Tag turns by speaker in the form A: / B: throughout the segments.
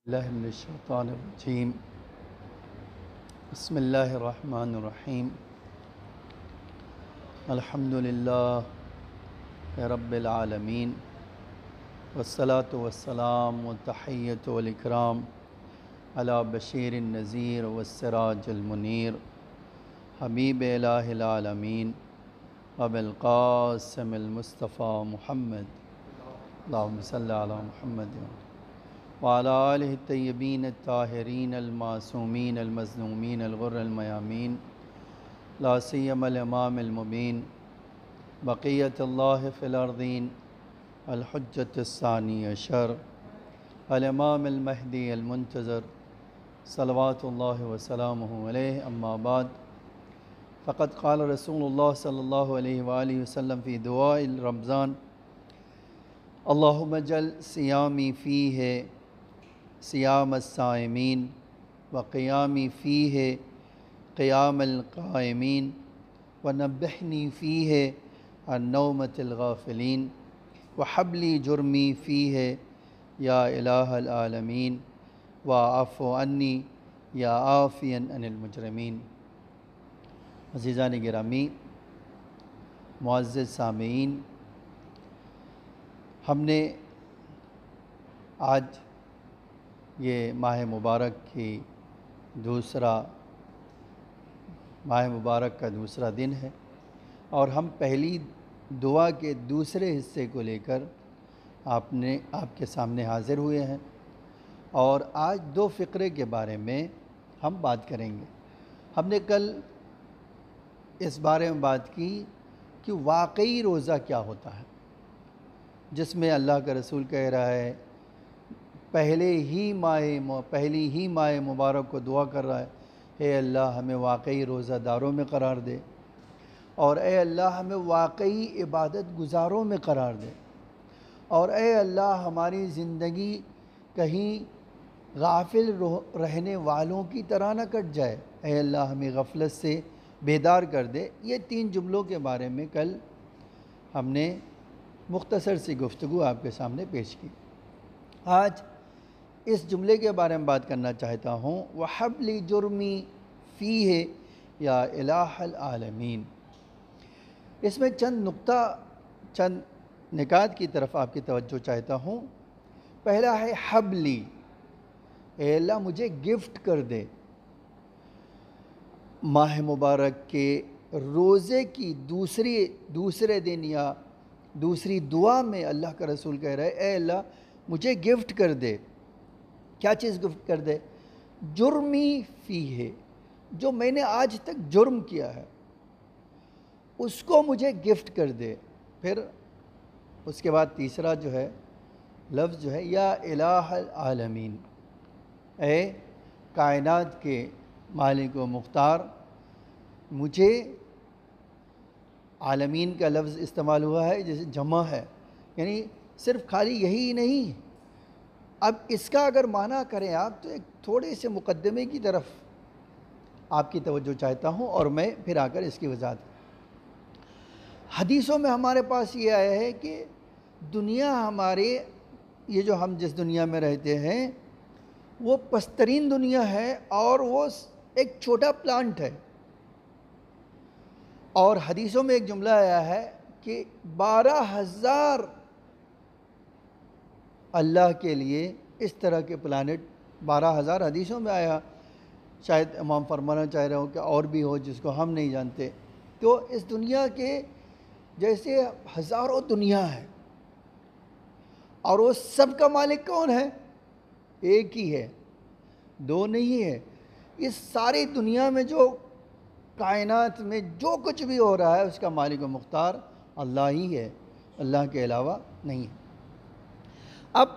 A: اللہ من الشیطان الرجیم بسم اللہ الرحمن الرحیم الحمد للہ رب العالمین والصلاة والسلام والتحیۃ والاکرام علی بشیر النذیر والسراج المنیر حبیب الہ العالمین ابو القاسم المصطفیٰ محمد اللہم صلی علی محمد وعلى آلہ الطیبین الطاہرین المعصومین المظلومین الغر المیامین لا سیما الامام المبین بقیت اللہ فی الارضین الحجۃ الثانی عشر الامام المہدی المنتظر صلوات اللہ وسلامہ علیہ اما بعد فقد قال رسول اللہ صلی اللہ علیہ وآلہ وسلم فی دعاء رمضان اللہم اجعل صیامی فیہ صیام الصائمین وقیامی فیہ قیام القائمین ونبہنی فیہ عن نومۃ الغافلین وحبلی جرمی فیہ یا الہ العالمین واعف عنی یا عافیا عن المجرمین۔ عزیزان گرامی، معزز سامعین، ہم نے آج یہ ماہ مبارک کا دوسرا دن ہے اور ہم پہلی دعا کے دوسرے حصے کو لے کر آپ کے سامنے حاضر ہوئے ہیں، اور آج دو فقرے کے بارے میں ہم بات کریں گے۔ ہم نے کل اس بارے میں بات کی کہ واقعی روزہ کیا ہوتا ہے، جس میں اللہ کا رسول کہہ رہا ہے پہلی ہی ماہ مبارک کو دعا کر رہا ہے، اے اللہ ہمیں واقعی روزہ داروں میں قرار دے، اور اے اللہ ہمیں واقعی عبادت گزاروں میں قرار دے، اور اے اللہ ہماری زندگی کہیں غافل رہنے والوں کی طرح نہ کٹ جائے، اے اللہ ہمیں غفلت سے بیدار کر دے۔ یہ تین جملوں کے بارے میں کل ہم نے مختصر سی گفتگو آپ کے سامنے پیش کی۔ آج اس جملے کے بارے میں بات کرنا چاہتا ہوں، وَحَبْلِ جُرْمِي فِيهِ یا الہ العالمین۔ اس میں چند نکات کی طرف آپ کی توجہ چاہتا ہوں۔ پہلا ہے حبلی، اے اللہ مجھے گفٹ کر دے۔ ماہ مبارک کے روزے کی دوسرے دن یا دوسری دعا میں اللہ کا رسول کہہ رہا ہے اے اللہ مجھے گفٹ کر دے۔ کیا چیز گفٹ کر دے؟ جرمی فیہ، جو میں نے آج تک جرم کیا ہے اس کو مجھے گفٹ کر دے۔ پھر اس کے بعد تیسرا جو ہے لفظ جو ہے یا الہ العالمین، اے کائنات کے مالک و مختار، مجھے عالمین کا لفظ استعمال ہوا ہے جیسے جمع ہے، یعنی صرف خالی یہی نہیں۔ اب اس کا اگر معنی کریں آپ تو ایک تھوڑے سے مقدمے کی طرف آپ کی توجہ چاہتا ہوں اور میں پھر آ کر اس کی وضاحت۔ حدیثوں میں ہمارے پاس یہ آیا ہے کہ دنیا یہ جو ہم جس دنیا میں رہتے ہیں وہ پسترین دنیا ہے اور وہ ایک چھوٹا پلانٹ ہے، اور حدیثوں میں ایک جملہ آیا ہے کہ 12,000 اللہ کے لیے اس طرح کے پلانٹ، 12,000 حدیثوں میں آیا، شاید امام فرمانا چاہ رہے ہوں کہ اور بھی ہو جس کو ہم نہیں جانتے۔ تو اس دنیا کے جیسے ہزاروں دنیا ہے، اور وہ سب کا مالک کون ہے؟ ایک ہی ہے، دو نہیں ہے۔ اس ساری دنیا میں جو کائنات میں جو کچھ بھی ہو رہا ہے اس کا مالک و مختار اللہ ہی ہے، اللہ کے علاوہ نہیں ہے۔ اب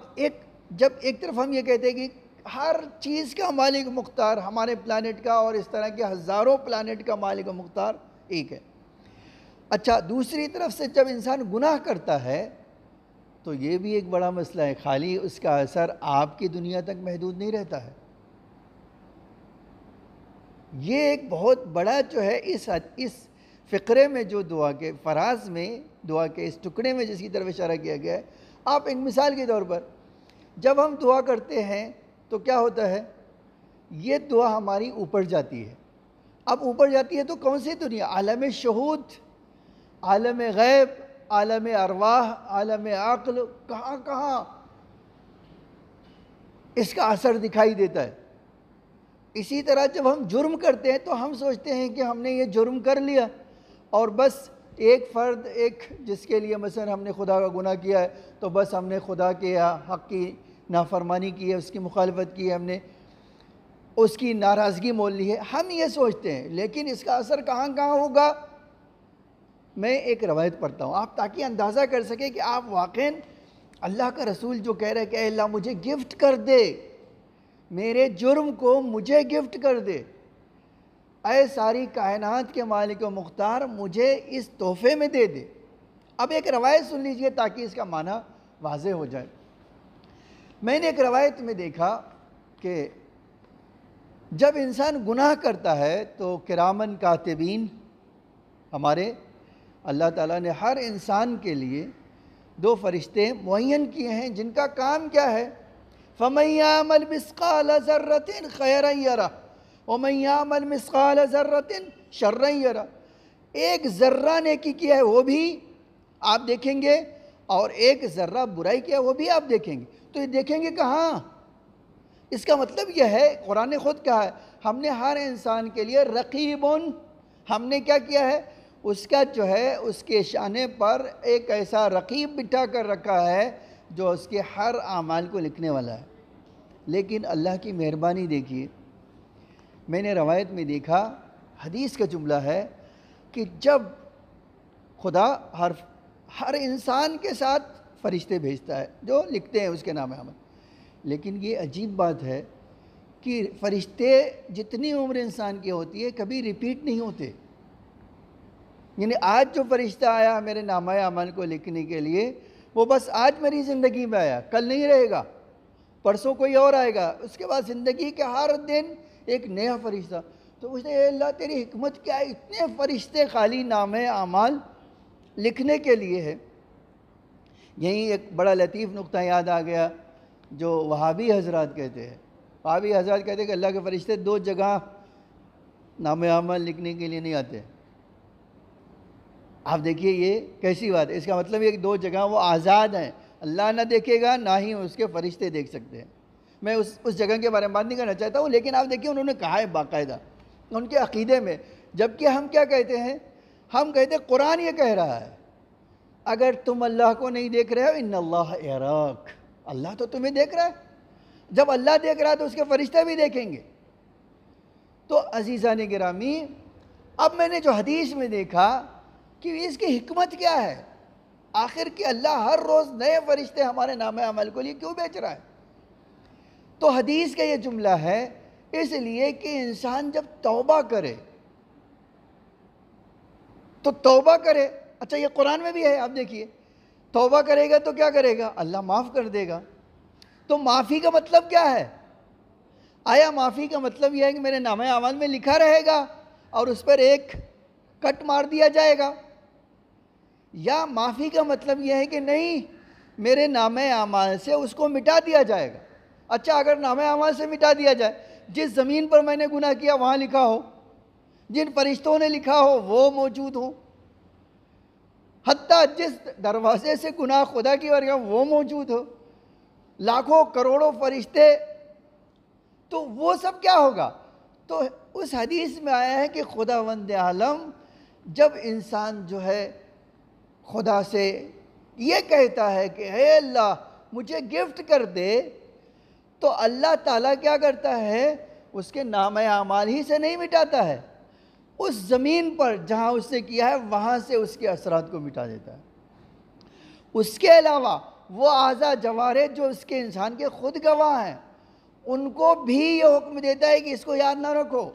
A: جب ایک طرف ہم یہ کہتے ہیں کہ ہر چیز کا مالک و مختار ہمارے پلانٹ کا اور اس طرح کے ہزاروں پلانٹ کا مالک و مختار ایک ہے، اچھا دوسری طرف سے جب انسان گناہ کرتا ہے تو یہ بھی ایک بڑا مسئلہ ہے، خالی اس کا اثر آپ کی دنیا تک محدود نہیں رہتا ہے۔ یہ ایک بہت بڑا جو ہے اس فقرے میں جو دعا کے فراز میں دعا کے اس ٹکڑے میں جس کی طرف اشارہ کیا گیا ہے، آپ ایک مثال کے طور پر جب ہم دعا کرتے ہیں تو کیا ہوتا ہے؟ یہ دعا ہماری اوپر جاتی ہے. اب اوپر جاتی ہے تو کون سی دنیا؟ عالم شہود، عالم غیب، عالم ارواح، عالم عقل، کہاں کہاں اس کا اثر دکھائی دیتا ہے. اسی طرح جب ہم جرم کرتے ہیں تو ہم سوچتے ہیں کہ ہم نے یہ جرم کر لیا اور بس ایک فرد، ایک جس کے لیے مثلا ہم نے خدا کا گناہ کیا ہے تو بس ہم نے خدا کے حق کی نافرمانی کی ہے، اس کی مخالفت کی ہے، ہم نے اس کی ناراضگی مول لی ہے. ہم یہ سوچتے ہیں، لیکن اس کا اثر کہاں کہاں ہوگا؟ میں ایک روایت پڑھتا ہوں آپ تاکہ اندازہ کر سکیں کہ آپ واقعاً اللہ کا رسول جو کہہ رہا ہے کہ اے اللہ مجھے گفٹ کر دے، میرے جرم کو مجھے گفٹ کر دے، اے ساری کائنات کے مالک و مختار مجھے اس تحفے میں دے دے. اب ایک روایت سن لیجئے تاکہ اس کا معنی واضح ہو جائے. میں نے ایک روایت میں دیکھا کہ جب انسان گناہ کرتا ہے تو کرامن کاتبین، ہمارے اللہ تعالیٰ نے ہر انسان کے لیے 2 فرشتے معین کیے ہیں جن کا کام کیا ہے؟ فَمَن يَعْمَلْ مِثْقَالَ ذَرَّةٍ خَيْرًا يَرَهُ وَمَن يَعْمَلْ مِثْقَالَ ذَرَّةٍ شَرًّا يَرَهُ. ایک ذرہ نیکی کیا ہے وہ بھی آپ دیکھیں گے، اور ایک ذرہ برائی کیا ہے وہ بھی آپ دیکھیں گے. تو یہ دیکھیں گے کہاں؟ اس کا مطلب یہ ہے، قرآن نے خود کہا ہے ہم نے ہر انسان کے لیے رقیبن، ہم نے کیا کیا ہے؟ اس کا جو ہے اس کے شانے پر ایک ایسا رقیب بٹھا کر رکھا ہے جو اس کے ہر اعمال کو لکھنے والا ہے. لیکن اللہ کی مہربانی دیکھیے، میں نے روایت میں دیکھا، حدیث کا جملہ ہے کہ جب خدا ہر انسان کے ساتھ فرشتے بھیجتا ہے جو لکھتے ہیں اس کے نام عمل، لیکن یہ عجیب بات ہے کہ فرشتے جتنی عمر انسان کی ہوتی ہے کبھی ریپیٹ نہیں ہوتے. یعنی آج جو فرشتہ آیا میرے نامہ اعمال کو لکھنے کے لیے وہ بس آج میری زندگی میں آیا، کل نہیں رہے گا، پرسوں کوئی اور آئے گا، اس کے بعد زندگی کے ہر دن ایک نیا فرشتہ. تو پوچھتے ہیں اے اللہ تیری حکمت کیا ہے، اتنے فرشتے خالی نامہ اعمال لکھنے کے لیے ہے. یہیں ایک بڑا لطیف نقطہ یاد آ گیا جو وہابی حضرات کہتے ہیں. وہابی حضرات کہتے ہیں کہ اللہ کے فرشتے 2 جگہ نامہ اعمال لکھنے کے لیے نہیں آتے. آپ دیکھیے یہ کیسی بات ہے؟ اس کا مطلب یہ کہ 2 جگہ وہ آزاد ہیں، اللہ نہ دیکھے گا نہ ہی اس کے فرشتے دیکھ سکتے ہیں. میں اس جگہ کے بارے میں بات نہیں کرنا چاہتا ہوں، لیکن آپ دیکھیے انہوں نے کہا ہے باقاعدہ ان کے عقیدے میں. جبکہ ہم کیا کہتے ہیں؟ ہم کہتے ہیں قرآن یہ کہہ رہا ہے اگر تم اللہ کو نہیں دیکھ رہے ہو ان اللہ یراک، اللہ تو تمہیں دیکھ رہا ہے. جب اللہ دیکھ رہا ہے تو اس کے فرشتے بھی دیکھیں گے. تو عزیزان گرامی، اب میں نے جو حدیث میں دیکھا کہ اس کی حکمت کیا ہے، آخر کہ اللہ ہر روز نئے فرشتے ہمارے نامہ عمل کو لیے کیوں بیچ رہا ہے؟ تو حدیث کا یہ جملہ ہے اس لیے کہ انسان جب توبہ کرے تو توبہ کرے. اچھا یہ قرآن میں بھی ہے، آپ دیکھیے توبہ کرے گا تو کیا کرے گا؟ اللہ معاف کر دے گا. تو معافی کا مطلب کیا ہے؟ آیا معافی کا مطلب یہ ہے کہ میرے نامہ اعمال میں لکھا رہے گا اور اس پر ایک کٹ مار دیا جائے گا؟ یا معافی کا مطلب یہ ہے کہ نہیں، میرے نامہ اعمال سے اس کو مٹا دیا جائے گا؟ اچھا اگر نامہ اعمال سے مٹا دیا جائے، جس زمین پر میں نے گناہ کیا وہاں لکھا ہو، جن فرشتوں نے لکھا ہو وہ موجود ہوں، حتیٰ جس دروازے سے گناہ خدا کی ورگاہ وہ موجود ہو، لاکھوں کروڑوں فرشتے، تو وہ سب کیا ہوگا؟ تو اس حدیث میں آیا ہے کہ خداوند عالم جب انسان جو ہے خدا سے یہ کہتا ہے کہ اے اللہ مجھے گفٹ کر دے، تو اللہ تعالیٰ کیا کرتا ہے؟ اس کے نامہ اعمال ہی سے نہیں مٹاتا ہے، اس زمین پر جہاں اس نے کیا ہے وہاں سے اس کے اثرات کو مٹا دیتا ہے. اس کے علاوہ وہ اعضاء جوارح جو اس کے انسان کے خود گواہ ہیں ان کو بھی یہ حکم دیتا ہے کہ اس کو یاد نہ رکھو.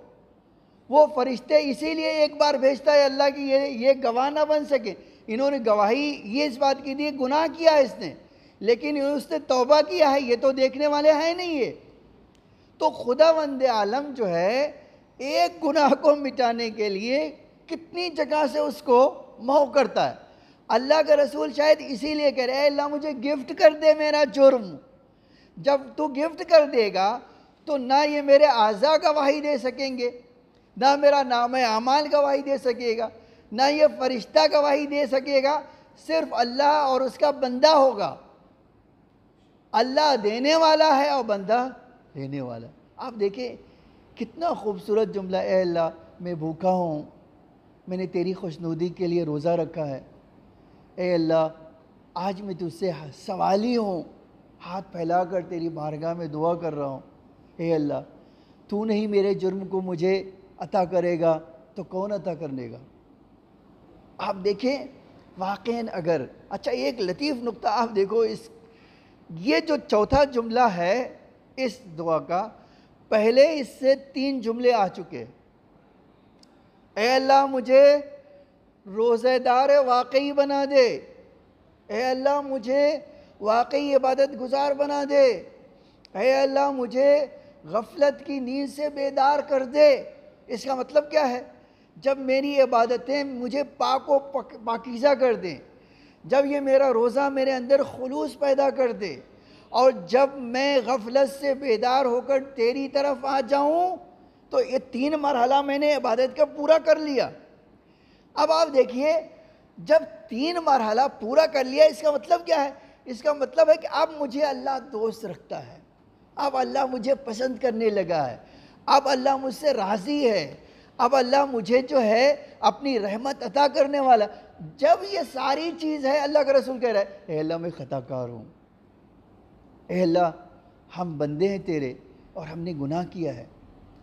A: وہ فرشتے اسی لیے ایک بار بھیجتا ہے اللہ کی یہ گواہ نہ بن سکے. انہوں نے گواہی یہ اس بات کی دی گناہ کیا ہے اس نے، لیکن اس نے توبہ کیا ہے، یہ تو دیکھنے والے ہیں نہیں یہ. تو خداوند عالم جو ہے ایک گناہ کو مٹانے کے لیے کتنی جگہ سے اس کو محو کرتا ہے. اللہ کا رسول شاید اسی لیے کہہ رہے اے اللہ مجھے گفٹ کر دے میرا جرم. جب تو گفٹ کر دے گا تو نہ یہ میرے اعضاء گواہی دے سکیں گے، نہ میرا نام اعمال گواہی دے سکے گا، نہ یہ فرشتہ گواہی دے سکے گا، صرف اللہ اور اس کا بندہ ہوگا۔ اللہ دینے والا ہے اور بندہ لینے والا۔ آپ دیکھیں کتنا خوبصورت جملہ، اے اللہ میں بھوکا ہوں، میں نے تیری خوشنودی کے لیے روزہ رکھا ہے، اے اللہ آج میں تجھ سے سوالی ہوں، ہاتھ پھیلا کر تیری بارگاہ میں دعا کر رہا ہوں، اے اللہ تو نہیں میرے جرم کو مجھے عطا کرے گا تو کون عطا کرنے گا۔ آپ دیکھیں واقعاً اگر اچھا ایک لطیف نقطہ آپ دیکھو، یہ جو چوتھا جملہ ہے اس دعا کا، پہلے اس سے 3 جملے آ چکے، اے اللہ مجھے روزہ دار واقعی بنا دے، اے اللہ مجھے واقعی عبادت گزار بنا دے، اے اللہ مجھے غفلت کی نیند سے بیدار کر دے۔ اس کا مطلب کیا ہے؟ جب میری عبادتیں مجھے پاک و پاکیزہ کر دیں، جب یہ میرا روزہ میرے اندر خلوص پیدا کر دے، اور جب میں غفلت سے بیدار ہو کر تیری طرف آ جاؤں، تو یہ 3 مرحلہ میں نے عبادت کا پورا کر لیا۔ اب آپ دیکھیے جب 3 مرحلہ پورا کر لیا، اس کا مطلب کیا ہے؟ اس کا مطلب ہے کہ اب مجھے اللہ دوست رکھتا ہے، اب اللہ مجھے پسند کرنے لگا ہے، اب اللہ مجھ سے راضی ہے، اب اللہ مجھے جو ہے اپنی رحمت عطا کرنے والا۔ جب یہ ساری چیز ہے، اللہ کا رسول کہہ رہا ہے اے اللہ میں خطا کار ہوں، اے اللہ ہم بندے ہیں تیرے اور ہم نے گناہ کیا ہے،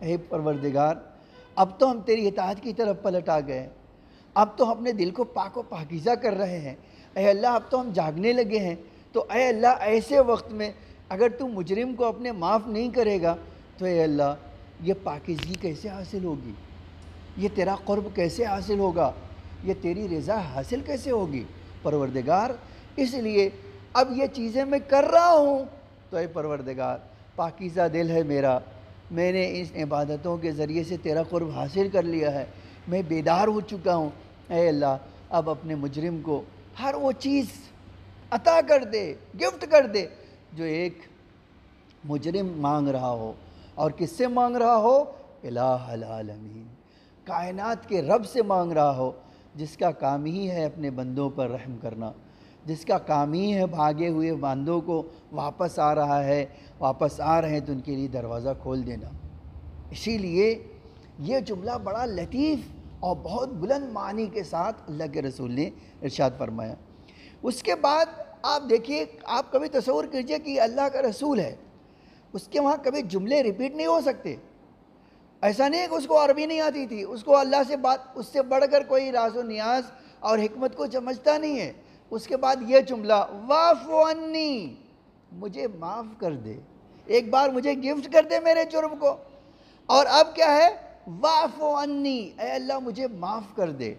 A: اے پروردگار اب تو ہم تیری اطاعت کی طرف پلٹ آ گئے ہیں، اب تو اپنے دل کو پاک و پاکیزہ کر رہے ہیں، اے اللہ اب تو ہم جاگنے لگے ہیں۔ تو اے اللہ ایسے وقت میں اگر تو مجرم کو اپنے معاف نہیں کرے گا تو اے اللہ یہ پاکیزگی کیسے حاصل ہوگی، یہ تیرا قرب کیسے حاصل ہوگا، یہ تیری رضا حاصل کیسے ہوگی پروردگار۔ اس لیے اب یہ چیزیں میں کر رہا ہوں تو اے پروردگار پاکیزہ دل ہے میرا، میں نے اس عبادتوں کے ذریعے سے تیرا قرب حاصل کر لیا ہے، میں بیدار ہو چکا ہوں، اے اللہ اب اپنے مجرم کو ہر وہ چیز عطا کر دے، گفٹ کر دے جو ایک مجرم مانگ رہا ہو۔ اور کس سے مانگ رہا ہو؟ الہ العالمین، کائنات کے رب سے مانگ رہا ہو، جس کا کام ہی ہے اپنے بندوں پر رحم کرنا، جس کا کام ہی ہے بھاگے ہوئے بندوں کو واپس آ رہا ہے، واپس آ رہے ہیں تو ان کے لیے دروازہ کھول دینا۔ اسی لیے یہ جملہ بڑا لطیف اور بہت بلند معنی کے ساتھ اللہ کے رسول نے ارشاد فرمایا۔ اس کے بعد آپ دیکھیے، آپ کبھی تصور کیجئے کہ اللہ کا رسول ہے، اس کے وہاں کبھی جملے ریپیٹ نہیں ہو سکتے۔ ایسا نہیں ہے کہ اس کو عربی نہیں آتی تھی، اس کو اللہ سے بات، اس سے بڑھ کر کوئی راز و نیاز اور حکمت کو سمجھتا نہیں ہے۔ اس کے بعد یہ جملہ واعف عنی، مجھے معاف کر دے، ایک بار مجھے گفٹ کر دے میرے جرم کو، اور اب کیا ہے؟ واعف عنی، اے اللہ مجھے معاف کر دے۔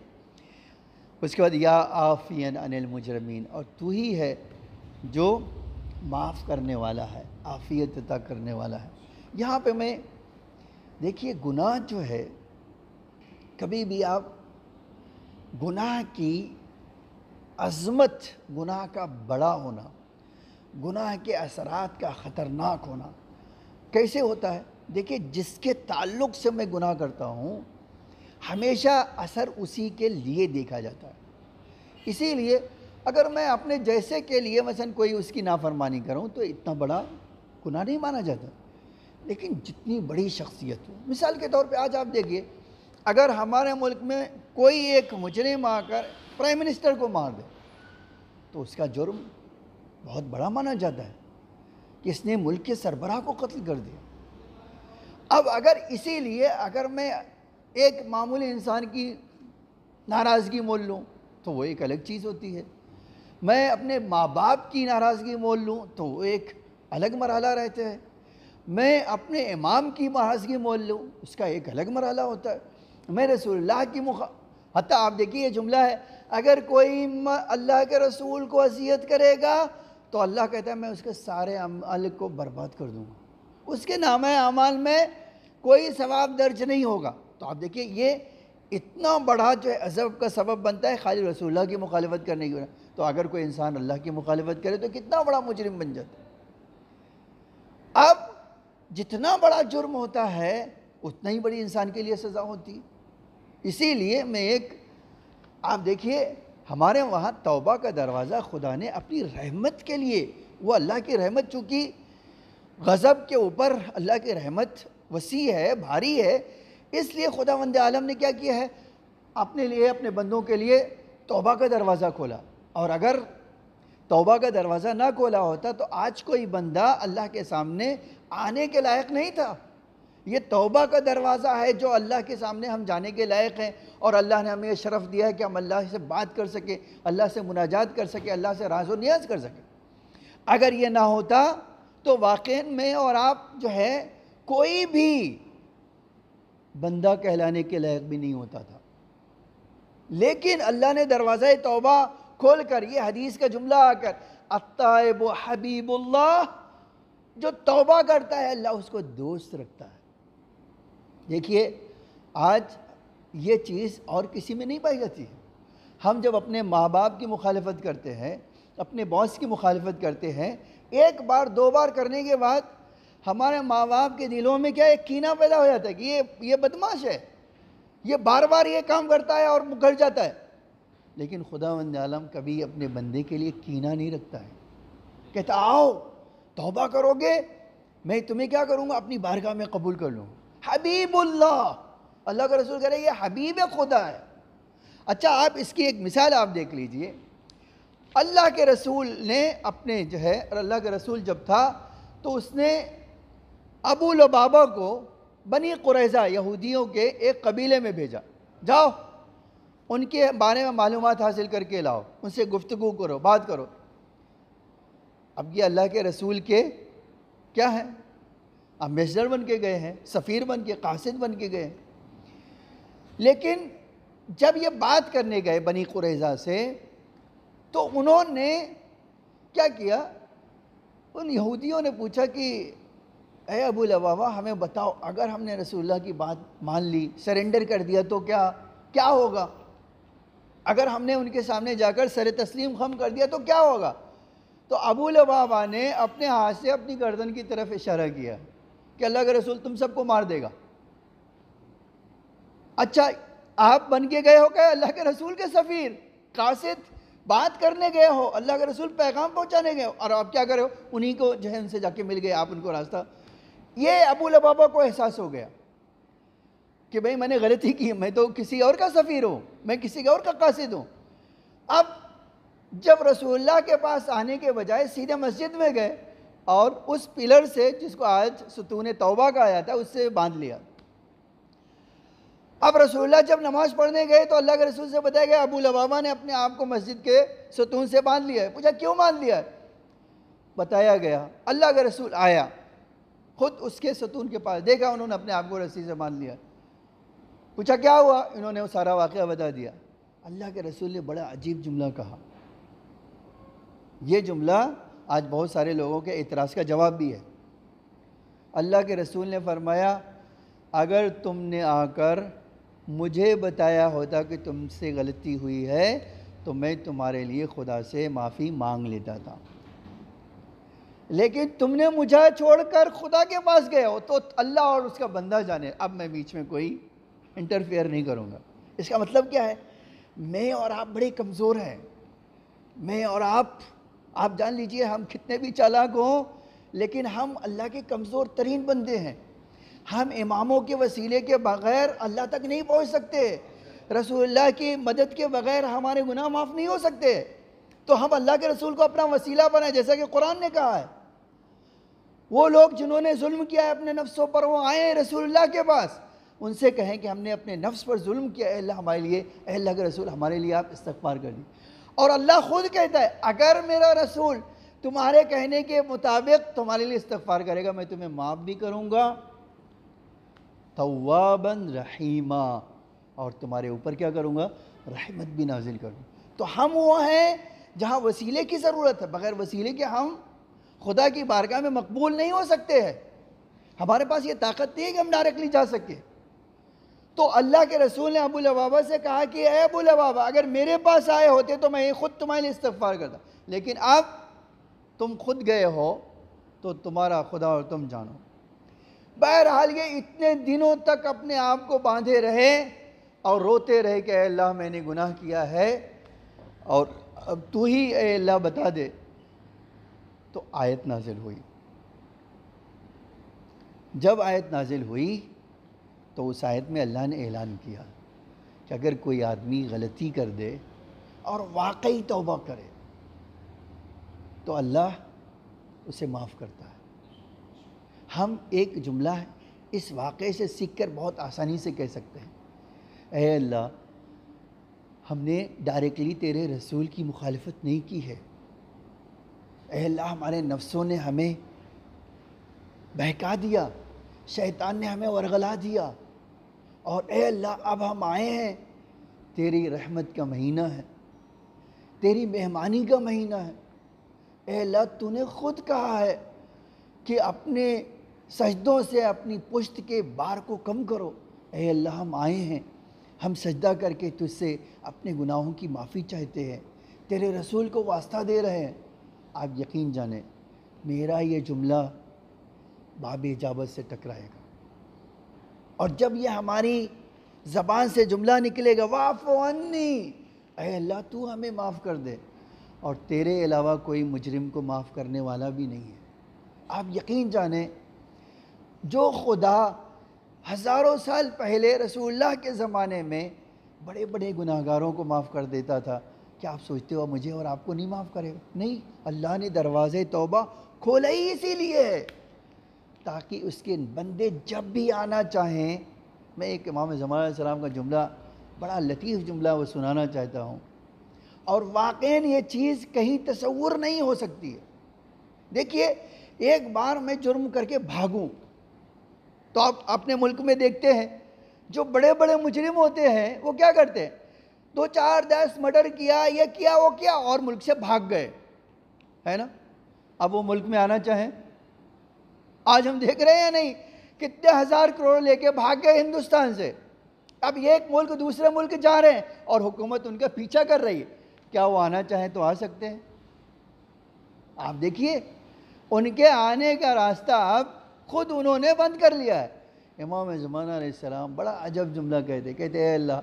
A: اس کے بعد یا عافین عن المجرمین، اور تو ہی ہے جو معاف کرنے والا ہے، عافیت عطا کرنے والا ہے۔ یہاں پہ میں دیکھیے گناہ جو ہے، کبھی بھی آپ گناہ کی عظمت، گناہ کا بڑا ہونا، گناہ کے اثرات کا خطرناک ہونا کیسے ہوتا ہے؟ دیکھیے جس کے تعلق سے میں گناہ کرتا ہوں ہمیشہ اثر اسی کے لیے دیکھا جاتا ہے۔ اسی لیے اگر میں اپنے جیسے کے لیے مثلا کوئی اس کی نافرمانی کروں تو اتنا بڑا گناہ نہیں مانا جاتا، لیکن جتنی بڑی شخصیت ہو، مثال کے طور پہ آج آپ دیکھیے اگر ہمارے ملک میں کوئی ایک مجرم آ کر پرائم منسٹر کو مار دے تو اس کا جرم بہت بڑا مانا جاتا ہے کہ اس نے ملک کے سربراہ کو قتل کر دیا۔ اب اگر اسی لیے اگر میں ایک معمولی انسان کی ناراضگی مول لوں تو وہ ایک الگ چیز ہوتی ہے، میں اپنے ماں باپ کی ناراضگی مول لوں تو وہ ایک الگ مرحلہ رہتا ہے، میں اپنے امام کی ناراضگی مول لوں اس کا ایک الگ مرحلہ ہوتا ہے، میں رسول اللہ کی حتیٰ آپ دیکھیے یہ جملہ ہے، اگر کوئی اللہ کے رسول کو اذیت کرے گا تو اللہ کہتا ہے میں اس کے سارے عمل کو برباد کر دوں گا، اس کے نامہ اعمال میں کوئی ثواب درج نہیں ہوگا۔ تو آپ دیکھیے یہ اتنا بڑا جو ہے عذاب کا سبب بنتا ہے خالی رسول اللہ کی مخالفت کرنے کی وجہ، تو اگر کوئی انسان اللہ کی مخالفت کرے تو کتنا بڑا مجرم بن جاتا ہے۔ جتنا بڑا جرم ہوتا ہے اتنا ہی بڑی انسان کے لیے سزا ہوتی ہے۔ اسی لیے آپ دیکھیے ہمارے وہاں توبہ کا دروازہ خدا نے اپنی رحمت کے لیے، وہ اللہ کی رحمت چونکہ غضب کے اوپر اللہ کی رحمت وسیع ہے، بھاری ہے، اس لیے خداوند عالم نے کیا کیا ہے، اپنے لیے، اپنے بندوں کے لیے توبہ کا دروازہ کھولا۔ اور اگر توبہ کا دروازہ نہ کھولا ہوتا تو آج کوئی بندہ اللہ کے سامنے آنے کے لائق نہیں تھا۔ یہ توبہ کا دروازہ ہے جو اللہ کے سامنے ہم جانے کے لائق ہیں، اور اللہ نے ہمیں یہ شرف دیا ہے کہ ہم اللہ سے بات کر سکیں، اللہ سے مناجات کر سکیں، اللہ سے راز و نیاز کر سکیں۔ اگر یہ نہ ہوتا تو واقعی میں اور آپ جو ہے کوئی بھی بندہ کہلانے کے لائق بھی نہیں ہوتا تھا۔ لیکن اللہ نے دروازہ توبہ کھول کر، یہ حدیث کا جملہ آ کر، التائب حبیب اللہ، جو توبہ کرتا ہے اللہ اس کو دوست رکھتا ہے۔ دیکھیے آج یہ چیز اور کسی میں نہیں پائی جاتی ہے۔ ہم جب اپنے ماں باپ کی مخالفت کرتے ہیں، اپنے باس کی مخالفت کرتے ہیں، ایک بار دو بار کرنے کے بعد ہمارے ماں باپ کے دلوں میں کیا ایک کینہ پیدا ہو جاتا ہے کہ یہ بدماش ہے، یہ بار بار یہ کام کرتا ہے اور مکر جاتا ہے۔ لیکن خداوند عالم کبھی اپنے بندے کے لیے کینہ نہیں رکھتا ہے، کہتا آؤ توبہ کرو گے میں تمہیں کیا کروں گا، اپنی بارگاہ میں قبول کر لوں۔ حبیب اللہ، اللہ کا رسول کہہ رہے ہیں یہ حبیب خدا ہے۔ اچھا آپ اس کی ایک مثال آپ دیکھ لیجئے، اللہ کے رسول نے اپنے جو ہے، اللہ کے رسول جب تھا تو اس نے ابو لبابہ کو بنی قریظہ یہودیوں کے ایک قبیلے میں بھیجا، جاؤ ان کے بارے میں معلومات حاصل کر کے لاؤ، ان سے گفتگو کرو، بات کرو۔ اب یہ اللہ کے رسول کے کیا ہے، امبیسڈر بن کے گئے ہیں، سفیر بن کے، قاصد بن کے گئے ہیں۔ لیکن جب یہ بات کرنے گئے بنی قریظہ سے تو انہوں نے کیا کیا، ان یہودیوں نے پوچھا کہ اے ابو لبابہ ہمیں بتاؤ، اگر ہم نے رسول اللہ کی بات مان لی، سرنڈر کر دیا تو کیا ہوگا؟ اگر ہم نے ان کے سامنے جا کر سر تسلیم خم کر دیا تو کیا ہوگا؟ تو ابو لبابہ نے اپنے ہاتھ سے اپنی گردن کی طرف اشارہ کیا کہ اللہ کے رسول تم سب کو مار دے گا۔ اچھا آپ بن کے گئے ہو کہ اللہ کے رسول کے سفیر، قاصد، بات کرنے گئے ہو، اللہ کے رسول پیغام پہنچانے گئے ہو، اور آپ کیا کرے ہو، انہی کو جو ہے ان سے جا کے مل گئے آپ ان کو راستہ۔ یہ ابو لبابہ کو احساس ہو گیا کہ بھئی میں نے غلطی کی، میں تو کسی اور کا سفیر ہوں، میں کسی اور کا قاصد ہوں۔ اب جب رسول اللہ کے پاس آنے کے بجائے سیدھے مسجد میں گئے اور اس پلر سے جس کو آج ستون توبہ کا آیا تھا اس سے باندھ لیا۔ اب رسول اللہ جب نماز پڑھنے گئے تو اللہ کے رسول سے بتایا گیا ابو لبابہ نے اپنے آپ کو مسجد کے ستون سے باندھ لیا ہے۔ پوچھا کیوں باندھ لیا ہے؟ بتایا گیا، اللہ کے رسول آیا خود اس کے ستون کے پاس، دیکھا انہوں نے اپنے آپ کو رسی سے باندھ لیا۔ پوچھا کیا ہوا؟ انہوں نے وہ سارا واقعہ بتا دیا۔ اللہ کے رسول نے بڑا عجیب جملہ کہا، یہ جملہ آج بہت سارے لوگوں کے اعتراض کا جواب بھی ہے۔ اللہ کے رسول نے فرمایا اگر تم نے آ کر مجھے بتایا ہوتا کہ تم سے غلطی ہوئی ہے تو میں تمہارے لیے خدا سے معافی مانگ لیتا تھا، لیکن تم نے مجھے چھوڑ کر خدا کے پاس گئے ہو، تو اللہ اور اس کا بندہ جانے، اب میں بیچ میں کوئی انٹرفیئر نہیں کروں گا۔ اس کا مطلب کیا ہے؟ میں اور آپ بڑے کمزور ہیں، میں اور آپ جان لیجئے ہم کتنے بھی چالاک ہوں لیکن ہم اللہ کے کمزور ترین بندے ہیں۔ ہم اماموں کے وسیلے کے بغیر اللہ تک نہیں پہنچ سکتے، رسول اللہ کی مدد کے بغیر ہمارے گناہ معاف نہیں ہو سکتے، تو ہم اللہ کے رسول کو اپنا وسیلہ بنائیں، جیسا کہ قرآن نے کہا ہے وہ لوگ جنہوں نے ظلم کیا ہے اپنے نفسوں پر وہ آئیں رسول اللہ کے پاس، ان سے کہیں کہ ہم نے اپنے نفس پر ظلم کیا، اے اللہ ہمارے لیے، اے اللہ کے رسول ہمارے لیے آپ استغفار کر دیں۔ اور اللہ خود کہتا ہے اگر میرا رسول تمہارے کہنے کے مطابق تمہارے لیے استغفار کرے گا میں تمہیں معاف بھی کروں گا، توابا رحیما، اور تمہارے اوپر کیا کروں گا، رحمت بھی نازل کروں۔ تو ہم وہ ہیں جہاں وسیلے کی ضرورت ہے، بغیر وسیلے کے ہم خدا کی بارگاہ میں مقبول نہیں ہو سکتے ہیں، ہمارے پاس یہ طاقت نہیں ہے کہ ہم ڈائریکٹلی جا سکیں۔ تو اللہ کے رسول نے ابو لبابہ سے کہا کہ اے ابو لبابہ اگر میرے پاس آئے ہوتے تو میں خود تمہارے لیے استغفار کرتا، لیکن اب تم خود گئے ہو تو تمہارا خدا اور تم جانو۔ بہرحال یہ اتنے دنوں تک اپنے آپ کو باندھے رہے اور روتے رہے کہ اے اللہ میں نے گناہ کیا ہے اور اب تو ہی اے اللہ بتا دے. تو آیت نازل ہوئی. جب آیت نازل ہوئی تو اس آیت میں اللہ نے اعلان کیا کہ اگر کوئی آدمی غلطی کر دے اور واقعی توبہ کرے تو اللہ اسے معاف کرتا ہے. ہم ایک جملہ اس واقعے سے سیکھ کر بہت آسانی سے کہہ سکتے ہیں اے اللہ ہم نے ڈائریکٹلی تیرے رسول کی مخالفت نہیں کی ہے. اے اللہ ہمارے نفسوں نے ہمیں بہکا دیا، شیطان نے ہمیں ورغلا دیا، اور اے اللہ اب ہم آئے ہیں، تیری رحمت کا مہینہ ہے، تیری مہمانی کا مہینہ ہے. اے اللہ تو نے خود کہا ہے کہ اپنے سجدوں سے اپنی پشت کے بار کو کم کرو. اے اللہ ہم آئے ہیں، ہم سجدہ کر کے تجھ سے اپنے گناہوں کی معافی چاہتے ہیں، تیرے رسول کو واسطہ دے رہے ہیں. آپ یقین جانیں میرا یہ جملہ باب اجابت سے ٹکرائے گا، اور جب یہ ہماری زبان سے جملہ نکلے گا واعف عنی، اے اللہ تو ہمیں معاف کر دے، اور تیرے علاوہ کوئی مجرم کو معاف کرنے والا بھی نہیں ہے. آپ یقین جانیں جو خدا ہزاروں سال پہلے رسول اللہ کے زمانے میں بڑے بڑے گناہگاروں کو معاف کر دیتا تھا، کیا آپ سوچتے ہو مجھے اور آپ کو نہیں معاف کرے گا؟ نہیں، اللہ نے دروازے توبہ کھولا ہی اسی لیے ہے تاکہ اس کے بندے جب بھی آنا چاہیں. میں ایک امام زمان علیہ السلام کا جملہ، بڑا لطیف جملہ وہ سنانا چاہتا ہوں، اور واقعاً یہ چیز کہیں تصور نہیں ہو سکتی ہے. دیکھیے ایک بار میں جرم کر کے بھاگوں تو آپ اپنے ملک میں دیکھتے ہیں جو بڑے بڑے مجرم ہوتے ہیں وہ کیا کرتے ہیں، 2-4-10 مرڈر کیا، یہ کیا وہ کیا، اور ملک سے بھاگ گئے، ہے نا. اب وہ ملک میں آنا چاہیں، آج ہم دیکھ رہے ہیں نہیں کتنے ہزار کروڑ لے کے بھاگ گئے ہندوستان سے. اب ایک ملک دوسرے ملک جا رہے ہیں اور حکومت ان کا پیچھا کر رہی ہے، کیا وہ آنا چاہیں تو آ سکتے ہیں؟ آپ دیکھیے ان کے آنے کا راستہ اب خود انہوں نے بند کر لیا ہے. امام زمانہ علیہ السلام بڑا عجب جملہ کہتے اے اللہ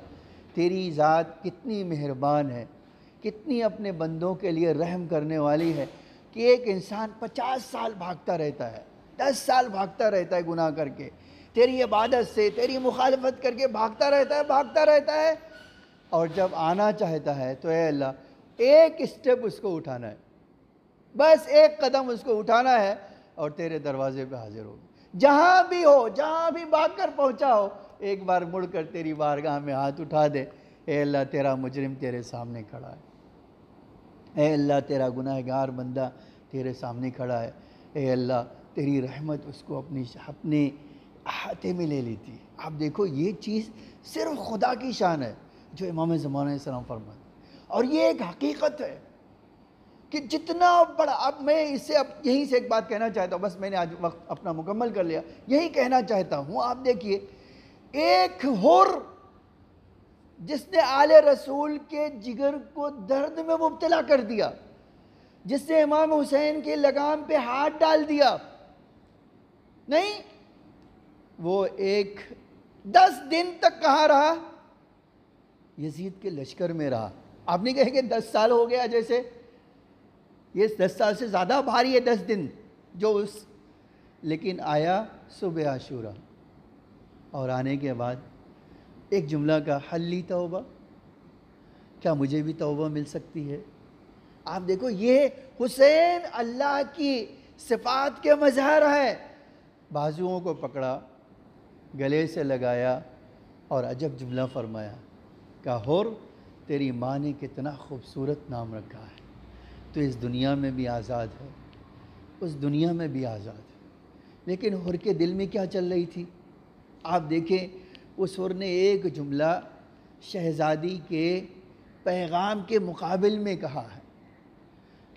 A: تیری ذات کتنی مہربان ہے، کتنی اپنے بندوں کے لیے رحم کرنے والی ہے کہ ایک انسان 50 سال بھاگتا رہتا ہے، 10 سال بھاگتا رہتا ہے گناہ کر کے، تیری عبادت سے تیری مخالفت کر کے بھاگتا رہتا ہے، اور جب آنا چاہتا ہے تو اے اللہ ایک اسٹیپ اس کو اٹھانا ہے، بس ایک قدم اس کو اٹھانا ہے اور تیرے دروازے پہ حاضر ہوگا. جہاں بھی ہو، جہاں بھی بھاگ کر پہنچا ہو، ایک بار مڑ کر تیری بارگاہ میں ہاتھ اٹھا دے. اے اللہ تیرا مجرم تیرے سامنے کھڑا ہے، اے اللہ تیرا گناہگار بندہ تیرے سامنے کھڑا ہے. اے اللہ تیری رحمت اس کو اپنے احاطے میں لے لیتی ہے. آپ دیکھو یہ چیز صرف خدا کی شان ہے جو امام زمانہ علیہ السلام فرماتے ہیں، اور یہ ایک حقیقت ہے کہ جتنا بڑا، اب میں اس سے اب یہیں سے ایک بات کہنا چاہتا ہوں، بس میں نے آج وقت اپنا مکمل کر لیا، یہی کہنا چاہتا ہوں. آپ دیکھیے ایک حر جس نے آل رسول کے جگر کو درد میں مبتلا کر دیا، جس نے امام حسین کے لگام پہ ہاتھ ڈال دیا، نہیں وہ 10 دن تک کہاں رہا؟ یزید کے لشکر میں رہا. آپ نہیں کہیں کہ 10 سال ہو گیا، جیسے یہ 10 سال سے زیادہ بھاری ہے 10 دن جو لیکن آیا صبح عاشورہ، اور آنے کے بعد ایک جملہ کا حلی توبہ، کیا مجھے بھی توبہ مل سکتی ہے؟ آپ دیکھو یہ حسین اللہ کی صفات کے مظہر ہے. بازوؤں کو پکڑا، گلے سے لگایا، اور عجب جملہ فرمایا کہ حر تیری ماں نے کتنا خوبصورت نام رکھا ہے، تو اس دنیا میں بھی آزاد ہے، اس دنیا میں بھی آزاد ہے. لیکن حر کے دل میں کیا چل رہی تھی؟ آپ دیکھیں اس حر نے ایک جملہ شہزادی کے پیغام کے مقابل میں کہا ہے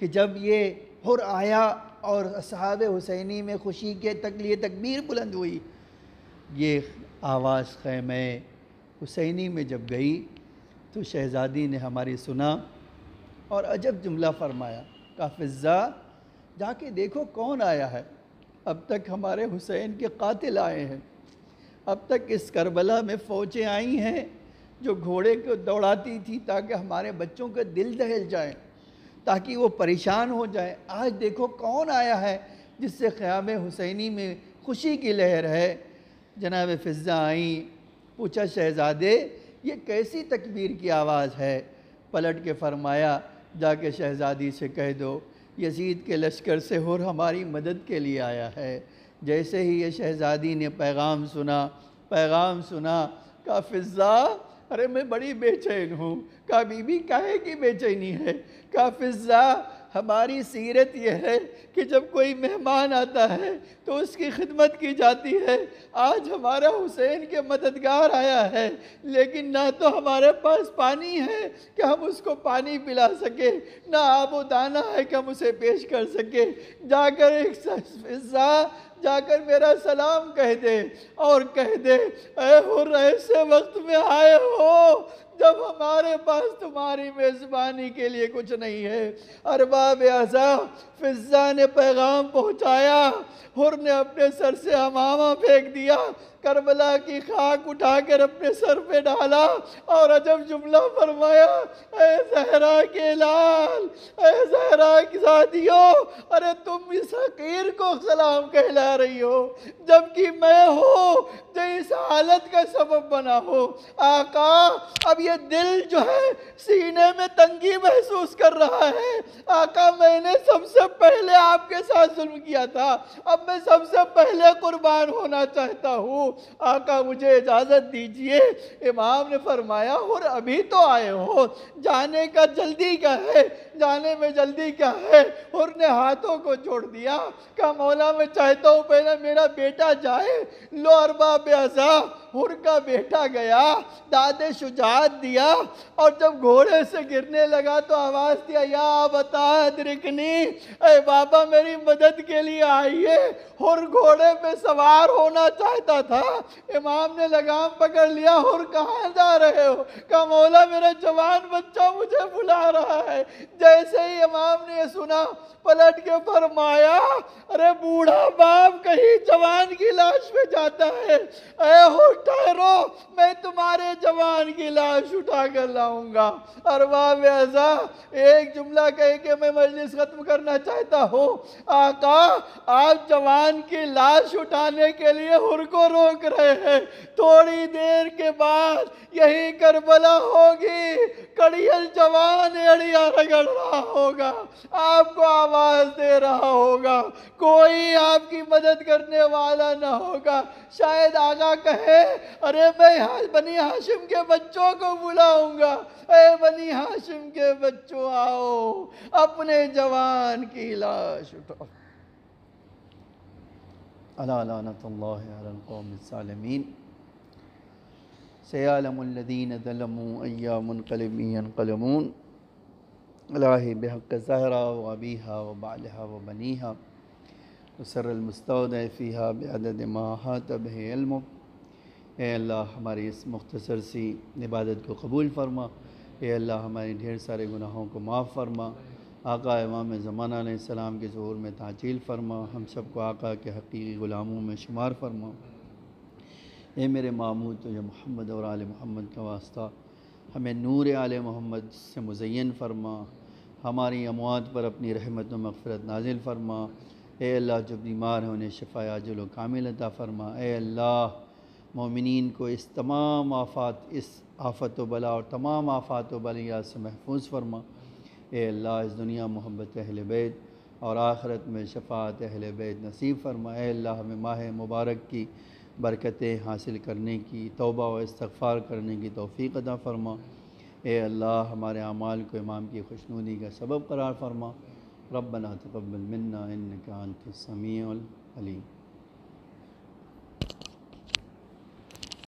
A: کہ جب یہ حر آیا اور اصحاب حسینی میں خوشی کے لیے تکبیر بلند ہوئی، یہ آواز خیمہ حسینی میں جب گئی تو شہزادی نے ہماری سنا اور عجب جملہ فرمایا کہ فضا جا کے دیکھو کون آیا ہے. اب تک ہمارے حسین کے قاتل آئے ہیں، اب تک اس کربلا میں فوجیں آئی ہیں جو گھوڑے کو دوڑاتی تھی تاکہ ہمارے بچوں کا دل دہل جائے، تاکہ وہ پریشان ہو جائے۔ آج دیکھو کون آیا ہے جس سے خیام حسینی میں خوشی کی لہر ہے۔ جناب فضہ آئیں، پوچھا شہزادے یہ کیسی تکبیر کی آواز ہے؟ پلٹ کے فرمایا جا کے شہزادی سے کہہ دو یزید کے لشکر سے ہر ہماری مدد کے لیے آیا ہے۔ جیسے ہی یہ شہزادی نے پیغام سنا کہا فضہ ارے میں بڑی بے چین ہوں۔ کہا بی بی کاہے کی بے چینی ہے؟ کہا فضہ ہماری سیرت یہ ہے کہ جب کوئی مہمان آتا ہے تو اس کی خدمت کی جاتی ہے۔ آج ہمارا حسین کے مددگار آیا ہے، لیکن نہ تو ہمارے پاس پانی ہے کہ ہم اس کو پانی پلا سکے، نہ آب و دانہ ہے کہ ہم اسے پیش کر سکے۔ جا کر ایک فضہ جا کر میرا سلام کہہ دے اور کہہ دے اے حر ایسے وقت میں آئے ہو جب ہمارے پاس تمہاری میزبانی کے لیے کچھ نہیں ہے۔ ارباب اعزا فضہ نے پیغام پہنچایا، حر نے اپنے سر سے عمامہ پھینک دیا، کربلا کی خاک اٹھا کر اپنے سر پہ ڈالا اور عجب جملہ فرمایا اے زہرا کے لال، اے زہرا کی زادیوں، ارے تم اس حقیر کو سلام کہلا رہی ہو جبکہ میں ہوں جو اس حالت کا سبب بنا ہو۔ آقا اب یہ دل جو ہے سینے میں تنگی محسوس کر رہا ہے۔ آقا میں نے سب سے پہلے آپ کے ساتھ ظلم کیا تھا، اب میں سب سے پہلے قربان ہونا چاہتا ہوں۔ آقا مجھے اجازت دیجئے۔ امام نے فرمایا اور ابھی تو آئے ہو، جانے کا جلدی کیا ہے؟ جانے میں جلدی کیا ہے؟ اور نے ہاتھوں کو جوڑ دیا، کہا مولا میں چاہتا ہوں پہلے میرا بیٹا جائے۔ لو ارباب اعزا حر کا بیٹا گیا، داد شجاعت دیا، اور جب گھوڑے سے گرنے لگا تو آواز دیا یا ابتا ادرکنی، اے بابا میری مدد کے لیے آئیے۔ حر گھوڑے پہ سوار ہونا چاہتا تھا، امام نے لگام پکڑ لیا، حر کہاں جا رہے ہو؟ کہا مولا میرا جوان بچہ مجھے بلا رہا ہے۔ جیسے ہی امام نے سنا پلٹ کے فرمایا ارے بوڑھا باپ کہیں جوان کی لاش پہ جاتا ہے، اے حر ٹھہرو میں تمہارے جوان کی لاش اٹھا کر لاؤں گا۔ ارباب اعزا ایک جملہ کہہ کے میں مجلس ختم کرنا چاہتا ہوں۔ آقا آپ جوان کی لاش اٹھانے کے لیے حر کو روک رہے ہیں، تھوڑی دیر کے بعد یہی کربلا ہوگی، کڑیل جوان ایڑیاں رگڑ رہا ہوگا، آپ کو آواز دے رہا ہوگا، کوئی آپ کی مدد کرنے والا نہ ہوگا۔ شاید آقا کہے ارے میں بنی ہاشم کے بچوں کو بلاؤں گا، اے بنی ہاشم کے بچوں آؤ اپنے جوان کی لاش اٹھاؤ۔ الا لعنت اللہ علی القوم الظالمین۔ سیعلم الذین ظلموا ای منقلب ینقلبون۔ الہی بحق زہرا و ابیہا و بعلہا و بنیہا وسر المستودع فیہا بعدد ما احاط بہ علمک۔ اے اللہ ہماری اس مختصر سی عبادت کو قبول فرما، اے اللہ ہمارے ڈھیر سارے گناہوں کو معاف فرما، آقا امام زمانہ علیہ السلام کے ظہور میں تعجیل فرما، ہم سب کو آقا کے حقیقی غلاموں میں شمار فرما۔ اے میرے معمود تجھے محمد اور آل محمد کا واسطہ ہمیں نور آل محمد سے مزین فرما، ہماری اموات پر اپنی رحمت و مغفرت نازل فرما۔ اے اللہ جو بیمار ہیں انہیں شفا عاجل و کامل عطا فرما۔ اے اللہ مومنین کو اس تمام آفت و بلا اور تمام آفات و بلیات سے محفوظ فرما۔ اے اللہ اس دنیا محبت اہل بیت اور آخرت میں شفاعت اہل بیت نصیب فرما۔ اے اللہ ہمیں ماہ مبارک کی برکتیں حاصل کرنے کی، توبہ و استغفار کرنے کی توفیق عطا فرما۔ اے اللہ ہمارے اعمال کو امام کی خوشنودی کا سبب قرار فرما۔ ربنا تقبل منا انک انت السمیع العلیم۔